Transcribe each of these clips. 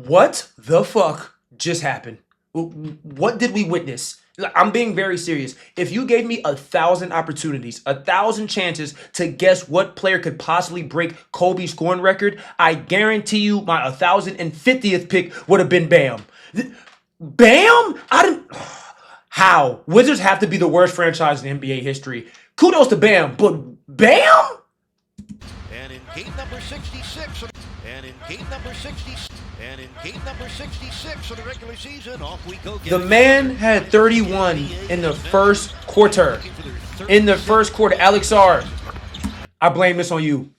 What the fuck just happened? What did we witness? I'm being very serious. If you gave me 1,000 opportunities, 1,000 chances to guess what player could possibly break Kobe's scoring record, I guarantee you my 1,050th pick would have been Bam. Bam? I didn't. How? Wizards have to be the worst franchise in NBA history. Kudos to Bam, but Bam? And in game number 66, of the regular season, off we go. The man had 31 in the first quarter. In the first quarter, Alex R. I blame this on you.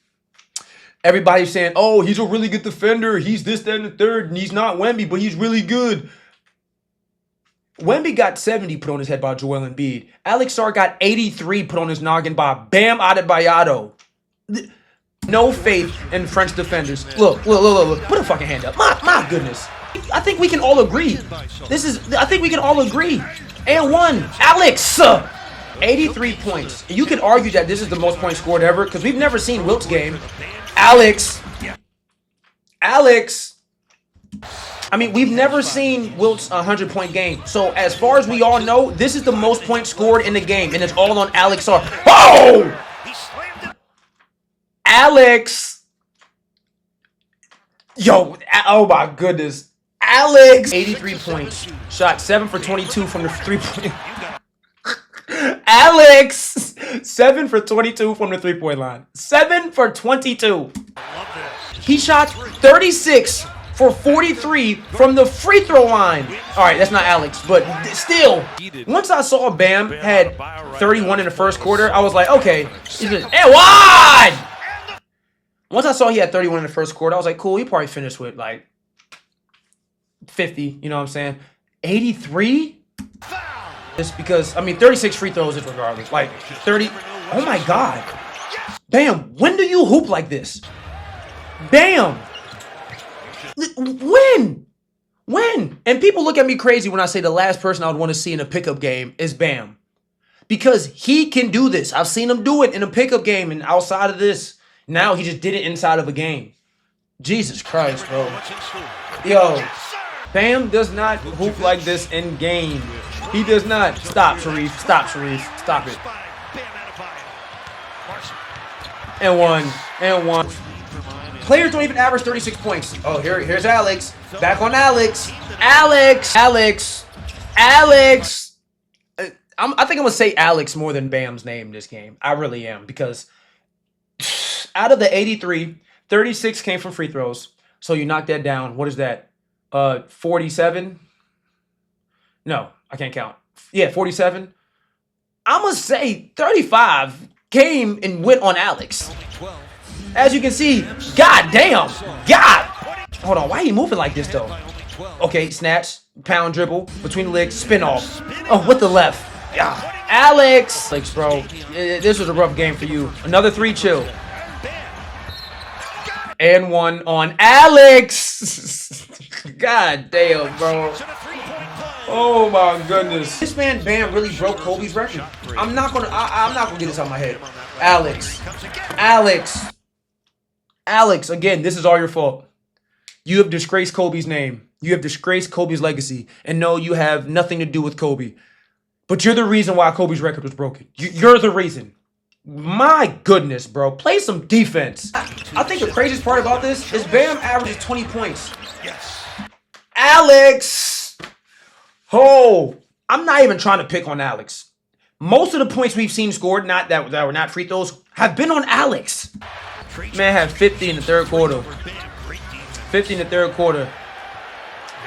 Everybody's saying, oh, he's a really good defender. He's this, that, and the third, and he's not Wemby, but he's really good. Wemby got 70 put on his head by Joel Embiid. Alex R got 83 put on his noggin by Bam Adebayo. No faith in French defenders. Look. Put a fucking hand up. My goodness. I think we can all agree. I think we can all agree. And one, Alex. 83 points. You could argue that this is the most points scored ever because we've never seen Wilt's game. Alex. I mean, we've never seen Wilt's 100-point game. So as far as we all know, this is the most points scored in the game. And it's all on Alex R. Oh! Alex. Yo, oh my goodness. Alex. 83 points. Shot 7 for 22 from the three-point. Alex. 7 for 22 from the three-point line. 7 for 22. He shot 36 for 43 from the free throw line. All right, that's not Alex, but still. Once I saw Bam had 31 in the first quarter, I was like, okay. And wide! Once I saw he had 31 in the first quarter, I was like, cool, he probably finished with like 50, you know what I'm saying? 83? Just because, I mean, 36 free throws is regardless. Like 30, oh my God. Bam, when do you hoop like this? Bam. When? And people look at me crazy when I say the last person I would want to see in a pickup game is Bam. Because he can do this. I've seen him do it in a pickup game and outside of this. Now he just did it inside of a game. Jesus Christ, bro. Yo, Bam does not hoop like this in game. He does not. Stop, Sharif. Stop, Sharif. Stop it. And one. Players don't even average 36 points. Oh, here's Alex. Back on Alex. Alex. I think I'm going to say Alex more than Bam's name this game. I really am. Because out of the 83, 36 came from free throws. So you knock that down. What is that? 47? No, I can't count. Yeah, 47. I'm going to say 35 came and went on Alex. As you can see, God damn. God. Hold on. Why are you moving like this, though? Okay, snatch, pound dribble, between the legs, spin off. Oh, with the left. Yeah. Alex, bro, this was a rough game for you. Another 3, chill. And one on Alex. God damn, bro. Oh my goodness. This man Bam really broke Kobe's record. I'm not gonna get this out of my head. Alex, again, this is all your fault. You have disgraced Kobe's name. You have disgraced Kobe's legacy. And no, you have nothing to do with Kobe. But you're the reason why Kobe's record was broken. You're the reason. My goodness, bro. Play some defense. I think the craziest part about this is Bam averages 20 points. Yes. Alex. Oh, I'm not even trying to pick on Alex. Most of the points we've seen scored, not that were not free throws, have been on Alex. Man had 50 in the third quarter. 50 in the third quarter.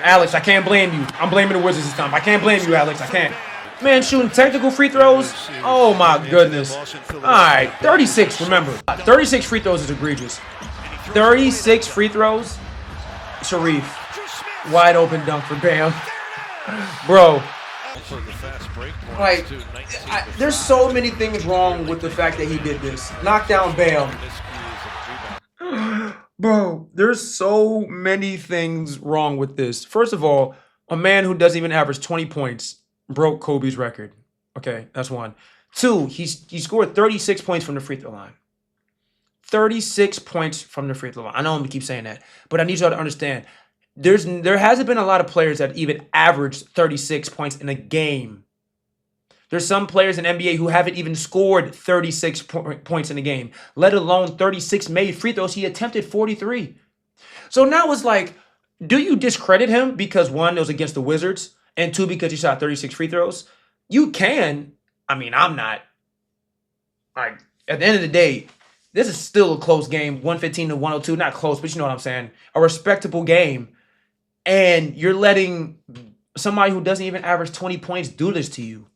Alex, I can't blame you. I'm blaming the Wizards this time. I can't blame you, Alex. I can't. Man, shooting technical free throws. Oh, my goodness. All right, 36, remember. 36 free throws is egregious. 36 free throws. Sharif. Wide open dunk for Bam. Bro. Like, there's so many things wrong with the fact that he did this. Knock down Bam. Bro, there's so many things wrong with this. First of all, a man who doesn't even average 20 points broke Kobe's record. Okay, that's one. 2, he scored 36 points from the free throw line. 36 points from the free throw line. I know I'm going to keep saying that, but I need y'all to understand. There hasn't been a lot of players that even averaged 36 points in a game. There's some players in NBA who haven't even scored 36 points in a game, let alone 36 made free throws. He attempted 43. So now it's like, do you discredit him because one, it was against the Wizards, and two, because he shot 36 free throws? You can. I mean, I'm not. Like, at the end of the day, this is still a close game, 115 to 102. Not close, but you know what I'm saying. A respectable game. And you're letting somebody who doesn't even average 20 points do this to you.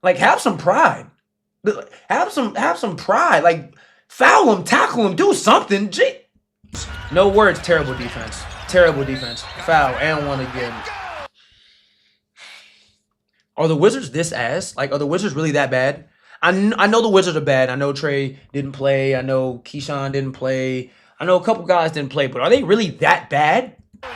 Like, have some pride. Have some pride. Like, foul him, tackle him, do something. Gee. No words. Terrible defense. Terrible defense. Foul and one again. Are the Wizards this ass? Like, are the Wizards really that bad? I know the Wizards are bad. I know Trey didn't play. I know Keyshawn didn't play. I know a couple guys didn't play. But are they really that bad? A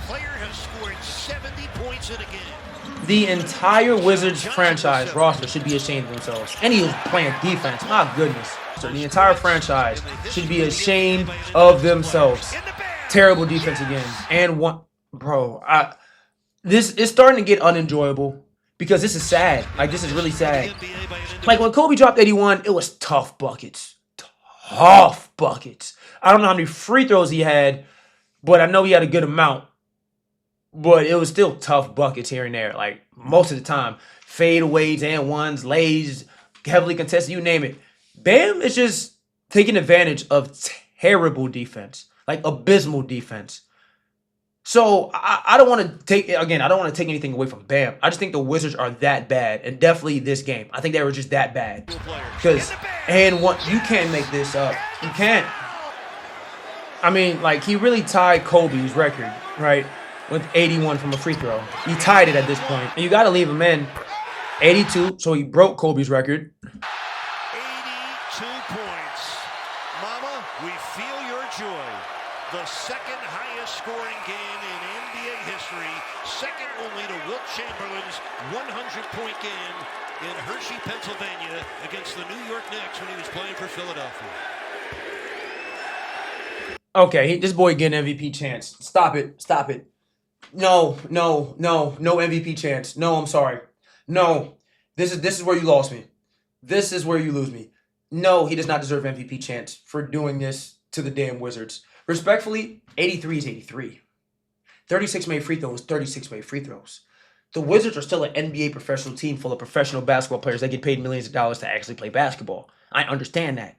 player has scored 70 points in a game. The entire Wizards franchise roster should be ashamed of themselves. And he was playing defense. My goodness. So the entire franchise should be ashamed of themselves. Terrible defense again. And one, bro, this is starting to get unenjoyable because this is sad. Like, this is really sad. Like, when Kobe dropped 81, it was tough buckets. Tough buckets. I don't know how many free throws he had, but I know he had a good amount. But it was still tough buckets here and there. Like, most of the time. Fadeaways and ones, lays, heavily contested, you name it. Bam is just taking advantage of terrible defense. Like, abysmal defense. So, I don't want to take, again, I don't want to take anything away from Bam. I just think the Wizards are that bad. And definitely this game. I think they were just that bad. Because, and what, you can't make this up. You can't. I mean, like, he really tied Kobe's record, right? With 81 from a free throw. He tied it at this point. And you got to leave him in. 82, so he broke Kobe's record. 82 points. Mama, we feel your joy. The second highest scoring game in NBA history, second only to Wilt Chamberlain's 100-point game in Hershey, Pennsylvania against the New York Knicks when he was playing for Philadelphia. Okay, this boy getting MVP chance. Stop it. Stop it. No MVP chance. No, I'm sorry. No. This is where you lost me. This is where you lose me. No, he does not deserve MVP chance for doing this to the damn Wizards. Respectfully, 83 is 83. 36 made free throws, 36 made free throws. The Wizards are still an NBA professional team full of professional basketball players that get paid millions of dollars to actually play basketball. I understand that.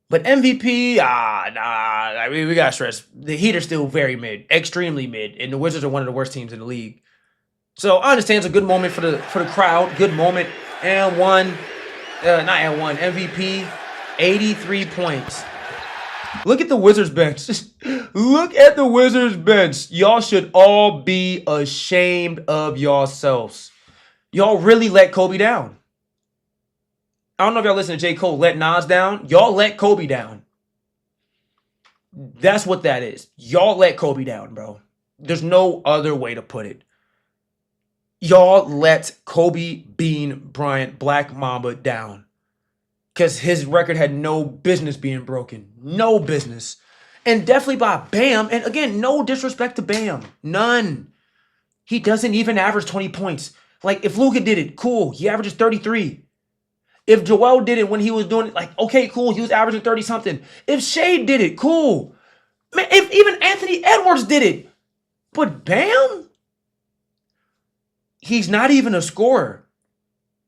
But MVP, nah, we got to stress. The Heat are still very mid, extremely mid, and the Wizards are one of the worst teams in the league. So I understand it's a good moment for the crowd, good moment. And one, not and one, MVP, 83 points. Look at the Wizards bench. Look at the Wizards bench. Y'all should all be ashamed of yourselves. Y'all really let Kobe down. I don't know if y'all listen to J. Cole let Nas down. Y'all let Kobe down. That's what that is. Y'all let Kobe down, bro. There's no other way to put it. Y'all let Kobe Bean Bryant Black Mamba down. Because his record had no business being broken. No business. And definitely by Bam. And again, no disrespect to Bam. None. He doesn't even average 20 points. Like, if Luka did it, cool. He averages 33. If Joel did it when he was doing it, like, okay, cool, he was averaging 30-something. If Shea did it, cool. Man, if even Anthony Edwards did it. But Bam? He's not even a scorer.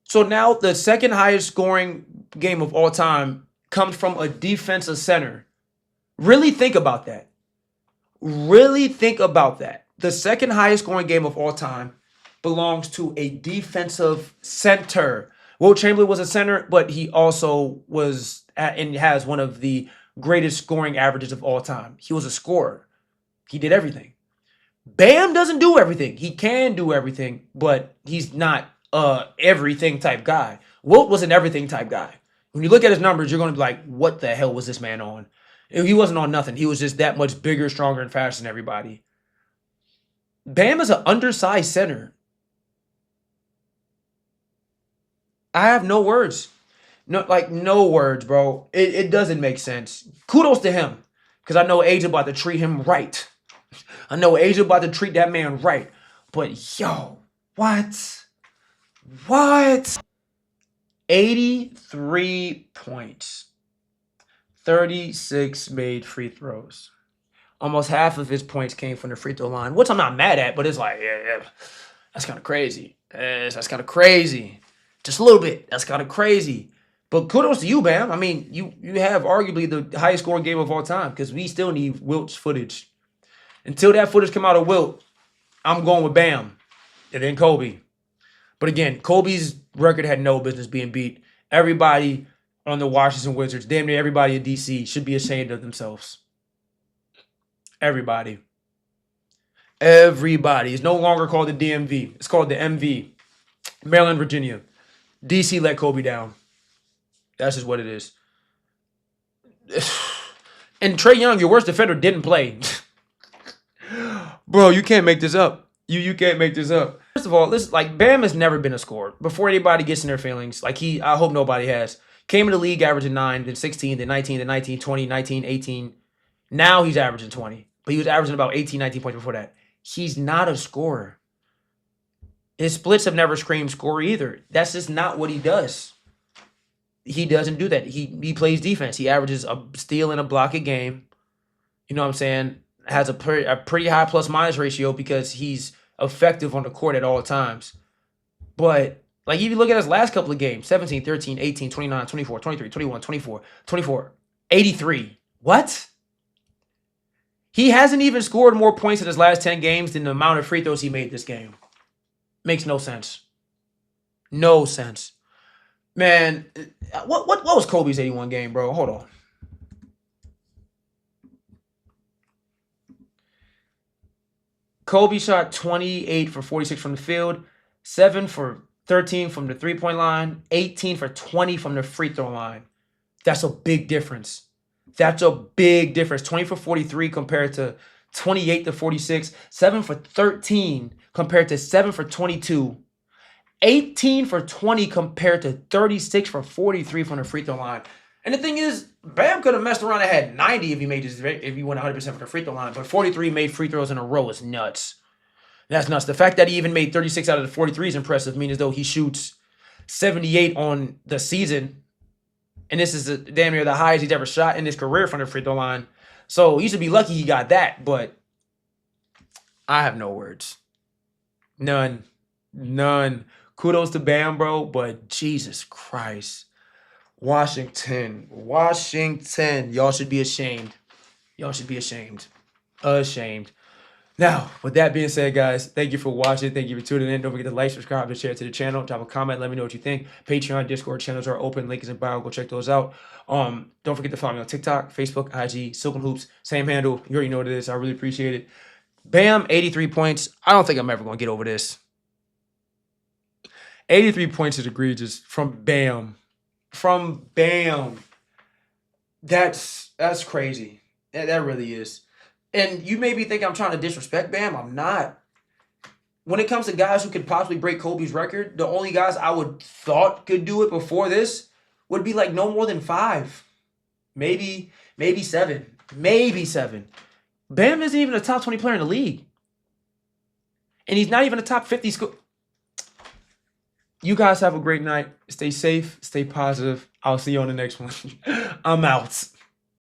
So now the second highest scoring game of all time comes from a defensive center. Really think about that. Really think about that. The second highest scoring game of all time belongs to a defensive center. Wilt Chamberlain was a center, but he also was and has one of the greatest scoring averages of all time. He was a scorer. He did everything. Bam doesn't do everything. He can do everything, but he's not a everything type guy. Wilt was an everything type guy. When you look at his numbers, you're going to be like, what the hell was this man on? He wasn't on nothing. He was just that much bigger, stronger, and faster than everybody. Bam is an undersized center. I have no words. No words, bro. It doesn't make sense. Kudos to him. Because I know Age about to treat him right. I know Age about to treat that man right. But yo, what? What? 83 points. 36 made free throws. Almost half of his points came from the free throw line, which I'm not mad at, but it's like, yeah, that's kind of crazy. That's kind of crazy. Just a little bit. That's kind of crazy. But kudos to you, Bam. I mean, you have arguably the highest scoring game of all time because we still need Wilt's footage. Until that footage come out of Wilt, I'm going with Bam and then Kobe. But again, Kobe's record had no business being beat. Everybody on the Washington Wizards, damn near everybody in DC should be ashamed of themselves. Everybody. Everybody. It's no longer called the DMV. It's called the MV. Maryland, Virginia. DC let Kobe down. That's just what it is. And Trae Young, your worst defender, didn't play. Bro, you can't make this up. You can't make this up. First of all, listen, like Bam has never been a scorer. Before anybody gets in their feelings, like I hope nobody has. Came in the league averaging 9, then 16, then 19, then 19, 20, 19, 18. Now he's averaging 20. But he was averaging about 18, 19 points before that. He's not a scorer. His splits have never screamed score either. That's just not what he does. He doesn't do that. He plays defense. He averages a steal and a block a game. You know what I'm saying? Has a pretty high plus-minus ratio because he's effective on the court at all times. But, like, if you look at his last couple of games, 17, 13, 18, 29, 24, 23, 21, 24, 24, 83. What? He hasn't even scored more points in his last 10 games than the amount of free throws he made this game. Makes no sense. No sense. Man, what was Kobe's 81 game, bro? Hold on. Kobe shot 28 for 46 from the field, 7 for 13 from the three-point line, 18 for 20 from the free throw line. That's a big difference. That's a big difference. 20 for 43 compared to 28 to 46, 7 for 13 compared to 7 for 22, 18 for 20 compared to 36 for 43 from the free throw line. And the thing is, Bam could have messed around and had 90 if he went 100% for the free throw line, but 43 made free throws in a row is nuts. That's nuts. The fact that he even made 36 out of the 43 is impressive, meaning as though he shoots 78 on the season. And this is damn near the highest he's ever shot in his career from the free throw line. So he should be lucky he got that, but I have no words. None. Kudos to Bam, bro, but Jesus Christ. Washington. Y'all should be ashamed. Ashamed. Now, with that being said, guys, thank you for watching. Thank you for tuning in. Don't forget to like, subscribe, and share to the channel. Drop a comment. Let me know what you think. Patreon, Discord channels are open. Link is in bio. Go check those out. Don't forget to follow me on TikTok, Facebook, IG, silkhoops. Same handle. You already know what it is. I really appreciate it. Bam, 83 points. I don't think I'm ever going to get over this. 83 points is egregious from Bam. That's crazy. That really is. And you maybe think I'm trying to disrespect Bam. I'm not. When it comes to guys who could possibly break Kobe's record, the only guys I would thought could do it before this would be like no more than 5. Maybe 7. Maybe 7. Bam isn't even a top 20 player in the league. And he's not even a top 50 score. You guys have a great night. Stay safe. Stay positive. I'll see you on the next one. I'm out.